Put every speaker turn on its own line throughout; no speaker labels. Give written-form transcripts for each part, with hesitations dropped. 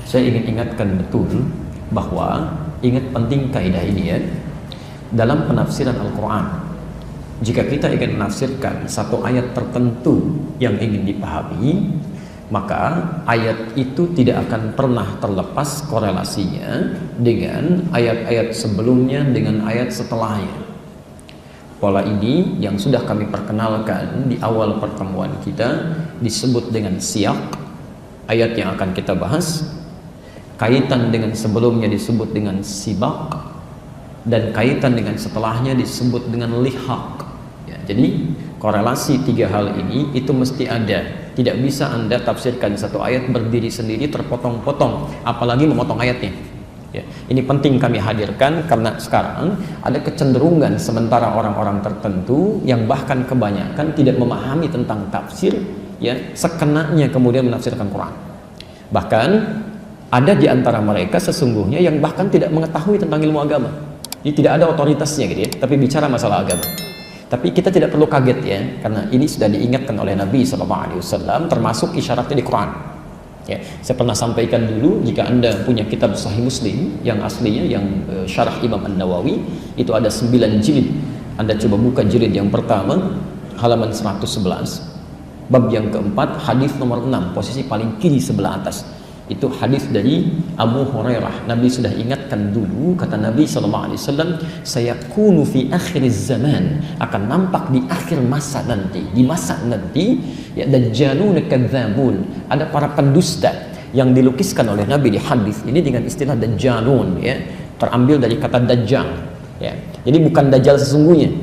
Saya ingin ingatkan betul bahwa ingat penting kaidah ini ya. Dalam penafsiran Al-Quran, jika kita ingin menafsirkan satu ayat tertentu yang ingin dipahami, maka ayat itu tidak akan pernah terlepas korelasinya dengan ayat-ayat sebelumnya dengan ayat setelahnya. Pola ini yang sudah kami perkenalkan di awal pertemuan kita disebut dengan siyak. Ayat yang akan kita bahas kaitan dengan sebelumnya disebut dengan sibak, dan kaitan dengan setelahnya disebut dengan lihaq ya, jadi korelasi tiga hal ini itu mesti ada. Tidak bisa Anda tafsirkan satu ayat berdiri sendiri terpotong-potong, apalagi memotong ayatnya ya. Ini penting kami hadirkan karena sekarang ada kecenderungan sementara orang-orang tertentu yang bahkan kebanyakan tidak memahami tentang tafsir ya, sekenanya kemudian menafsirkan Quran. Bahkan ada di antara mereka sesungguhnya yang bahkan tidak mengetahui tentang ilmu agama. Jadi tidak ada otoritasnya gitu ya, tapi bicara masalah agama. Tapi kita tidak perlu kaget ya, karena ini sudah diingatkan oleh Nabi SAW, termasuk isyaratnya di Quran. Ya, saya pernah sampaikan dulu, jika Anda punya kitab Sahih Muslim yang aslinya, yang syarah Imam An-Nawawi, itu ada 9 jilid. Anda coba buka jilid yang pertama, halaman 111, bab yang keempat, hadis nomor 6, posisi paling kiri sebelah atas. Itu hadis dari Abu Hurairah. Nabi sudah ingatkan dulu, kata Nabi SAW, sayakunu fi akhir zaman, akan nampak di akhir masa nanti, di masa nanti ya, dajjalun kadzabun, ada para pendusta yang dilukiskan oleh Nabi di hadis ini dengan istilah dajjalun ya, terambil dari kata dajjal ya. Jadi bukan dajjal sesungguhnya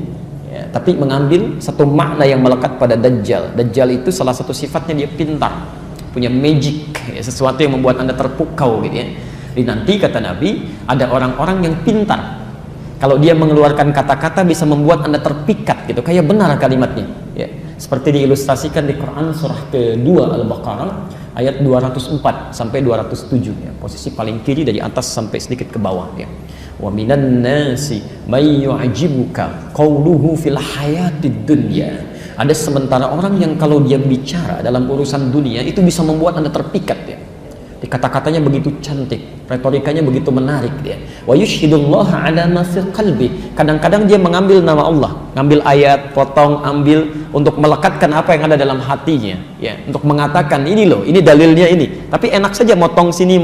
ya, tapi mengambil satu makna yang melekat pada dajjal. Dajjal itu salah satu sifatnya dia pintar, punya magic ya, sesuatu yang membuat Anda terpukau gitu ya. Jadi nanti kata Nabi ada orang-orang yang pintar, kalau dia mengeluarkan kata-kata bisa membuat Anda terpikat gitu, kayak benar kalimatnya ya. Seperti diilustrasikan di Quran surah kedua Al-Baqarah ayat 204 sampai 207 ya, posisi paling kiri dari atas sampai sedikit ke bawah ya. Wa minan nasi may yu'jibuka qawluhu fil hayatid dunya. Ada sementara orang yang kalau dia bicara dalam urusan dunia itu bisa membuat Anda terpikat ya. Kata-katanya begitu cantik, retorikanya begitu menarik dia. Wa yushhidullaha ala ma fi qalbi. Kadang-kadang dia mengambil nama Allah, ngambil ayat, potong, ambil untuk melekatkan apa yang ada dalam hatinya ya, untuk mengatakan ini loh, ini dalilnya ini. Tapi enak saja motong sini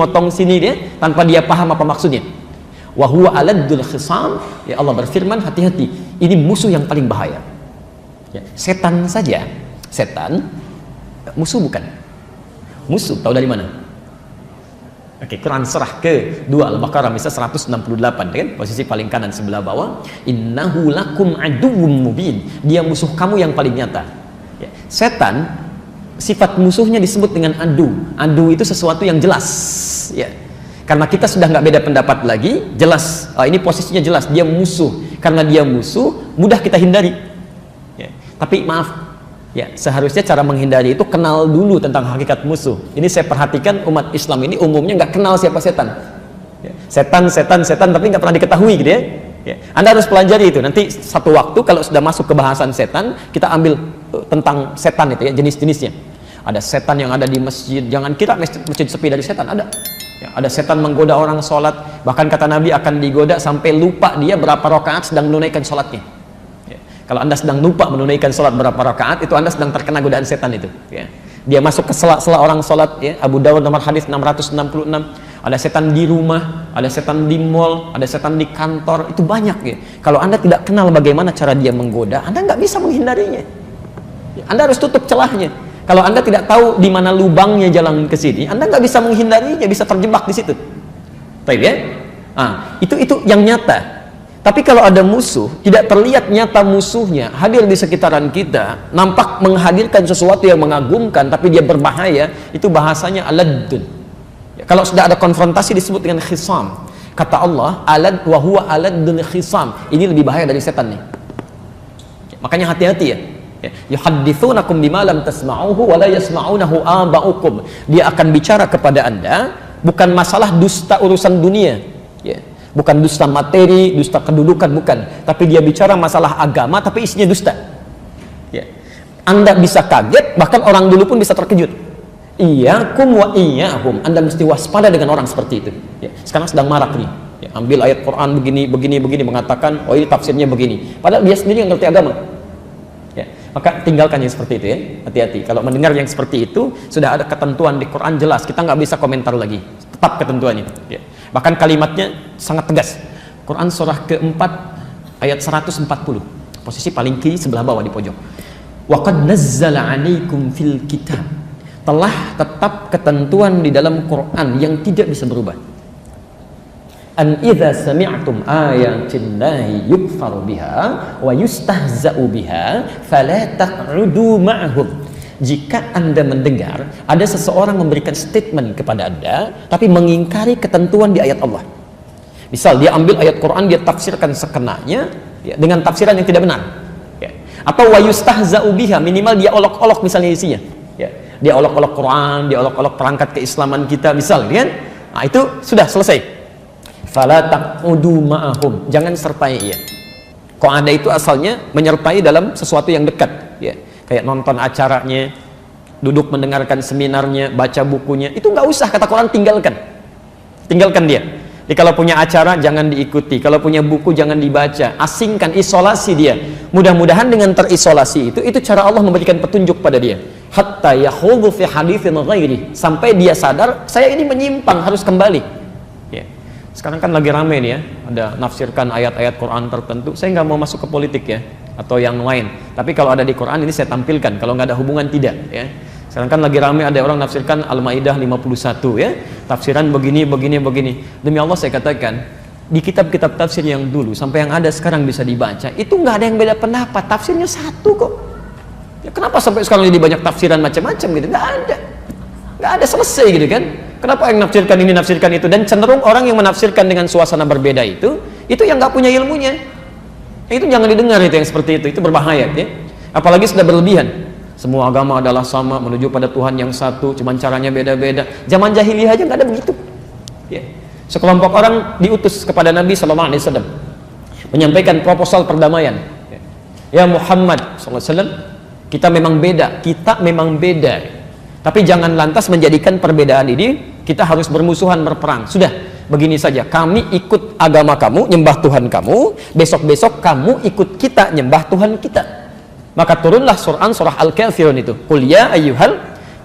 dia tanpa dia paham apa maksudnya. Wa huwa aladdul khisam. Ya Allah berfirman, hati-hati, ini musuh yang paling bahaya. Ya, setan saja, setan musuh bukan? Musuh tahu dari mana? Oke, Quran surah ke-2 Al-Baqarah misal 168 kan, posisi paling kanan sebelah bawah, innahu lakum aduwwum mubin, dia musuh kamu yang paling nyata. Ya, setan sifat musuhnya disebut dengan adu. Adu itu sesuatu yang jelas ya. Karena kita sudah nggak beda pendapat lagi, jelas ini posisinya jelas, dia musuh. Karena dia musuh mudah kita hindari. Tapi maaf ya, seharusnya cara menghindari itu kenal dulu tentang hakikat musuh. Ini saya perhatikan umat Islam ini umumnya nggak kenal siapa setan ya, setan tapi nggak pernah diketahui gitu ya. Anda harus pelajari itu. Nanti satu waktu kalau sudah masuk ke bahasan setan, kita ambil tentang setan itu ya, jenis-jenisnya. Ada setan yang ada di masjid, jangan kira masjid sepi dari setan, ada ya, ada setan menggoda orang sholat, bahkan kata Nabi akan digoda sampai lupa dia berapa rakaat sedang menunaikan sholatnya. Kalau Anda sedang lupa menunaikan sholat berapa rakaat, itu Anda sedang terkena godaan setan itu ya. Dia masuk ke sela-sela orang sholat ya. Abu Dawud nomor hadis 666. Ada setan di rumah, ada setan di mall, ada setan di kantor, itu banyak ya. Kalau Anda tidak kenal bagaimana cara dia menggoda, Anda nggak bisa menghindarinya ya. Anda harus tutup celahnya. Kalau Anda tidak tahu di mana lubangnya jalan ke sini, Anda nggak bisa menghindarinya, bisa terjebak di situ. Tahu ya? Itu yang nyata. Tapi kalau ada musuh, tidak terlihat nyata musuhnya, hadir di sekitaran kita, nampak menghadirkan sesuatu yang mengagumkan, tapi dia berbahaya, itu bahasanya aladdun. Ya, kalau sudah ada konfrontasi disebut dengan khisam. Kata Allah, alad wa huwa aladdun khisam. Ini lebih bahaya dari setan nih. Ya, makanya hati-hati ya. Yuhadditsunakum bima lam tasma'uhu wa la yasma'unahu aba'ukum. Dia akan bicara kepada Anda bukan masalah dusta urusan dunia. Ya. Bukan dusta materi, dusta kedudukan, bukan. Tapi dia bicara masalah agama, tapi isinya dusta. Ya. Anda bisa kaget, bahkan orang dulu pun bisa terkejut. Iyyakum wa iyyahum. Anda mesti waspada dengan orang seperti itu. Ya, sekarang sedang marak nih. Ya, ambil ayat Quran begini mengatakan, oh ini tafsirnya begini. Padahal dia sendiri yang ngerti agama. Ya, maka tinggalkan yang seperti itu ya. Hati-hati. Kalau mendengar yang seperti itu, sudah ada ketentuan di Quran jelas. Kita nggak bisa komentar lagi. Tetap ketentuannya. Ya. Bahkan kalimatnya sangat tegas. Quran surah keempat ayat 140. Posisi paling kiri sebelah bawah di pojok. Wa qad nazzala 'alaikum fil kitab. Telah tetap ketentuan di dalam Quran yang tidak bisa berubah. An idza sami'tum ayatillahi yukfaru biha wa yustahza'u biha fala taq'udu ma'hum. Jika Anda mendengar ada seseorang memberikan statement kepada Anda tapi mengingkari ketentuan di ayat Allah. Misal dia ambil ayat Quran, dia tafsirkan sekenanya ya, dengan tafsiran yang tidak benar. Ya. Atau wa yustahza'u biha, minimal dia olok-olok misalnya isinya. Ya. Dia olok-olok Quran, dia olok-olok perangkat keislaman kita misal, kan? Nah, itu sudah selesai. Fala taqudu ma'ahum, jangan sertai ia. Kok ada itu asalnya menyertai dalam sesuatu yang dekat, ya. Kayak nonton acaranya, duduk mendengarkan seminarnya, baca bukunya, itu nggak usah, kata Quran tinggalkan dia. Jadi kalau punya acara jangan diikuti, kalau punya buku jangan dibaca, asingkan, isolasi dia. Mudah-mudahan dengan terisolasi itu cara Allah memberikan petunjuk pada dia. Hatta yakhudhu fi haditsin ghairi, sampai dia sadar saya ini menyimpang, harus kembali. Ya. Sekarang kan lagi rame nih ya, ada nafsirkan ayat-ayat Quran tertentu. Saya nggak mau masuk ke politik ya, atau yang lain. Tapi kalau ada di Quran ini saya tampilkan, kalau nggak ada hubungan tidak ya. Sekarang kan lagi rame ada orang nafsirkan Al-Maidah 51 ya, tafsiran begini. Demi Allah saya katakan, di kitab-kitab tafsir yang dulu sampai yang ada sekarang bisa dibaca, itu nggak ada yang beda pendapat, tafsirnya satu kok. Ya, kenapa sampai sekarang jadi banyak tafsiran macam-macam gitu? Nggak ada selesai gitu kan? Kenapa yang nafsirkan ini, nafsirkan itu, dan cenderung orang yang menafsirkan dengan suasana berbeda itu yang nggak punya ilmunya. Itu jangan didengar, itu yang seperti itu berbahaya ya. Apalagi sudah berlebihan. Semua agama adalah sama, menuju pada Tuhan yang satu, cuman caranya beda-beda. Zaman jahiliyah aja nggak ada begitu. Ya. Sekelompok orang diutus kepada Nabi SAW menyampaikan proposal perdamaian. Ya Muhammad SAW, kita memang beda, tapi jangan lantas menjadikan perbedaan ini kita harus bermusuhan, berperang. Sudah, begini saja, kami ikut agama kamu, nyembah Tuhan kamu, besok-besok kamu ikut kita, nyembah Tuhan kita. Maka turunlah surah Al-Kafirun itu, qul ya ayyuhal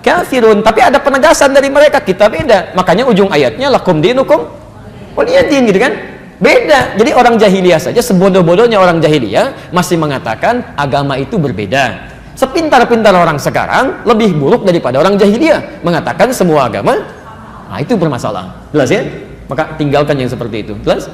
kafirun. Tapi ada penegasan dari mereka, kita beda. Makanya ujung ayatnya lakum dinukum waliyadin, gitu kan? Beda. Jadi orang jahiliyah saja, sebodoh-bodohnya orang jahiliyah masih mengatakan agama itu berbeda. Sepintar-pintar orang sekarang lebih buruk daripada orang jahiliyah, mengatakan semua agama, nah itu bermasalah. Jelas ya? Maka tinggalkan yang seperti itu. Jelas?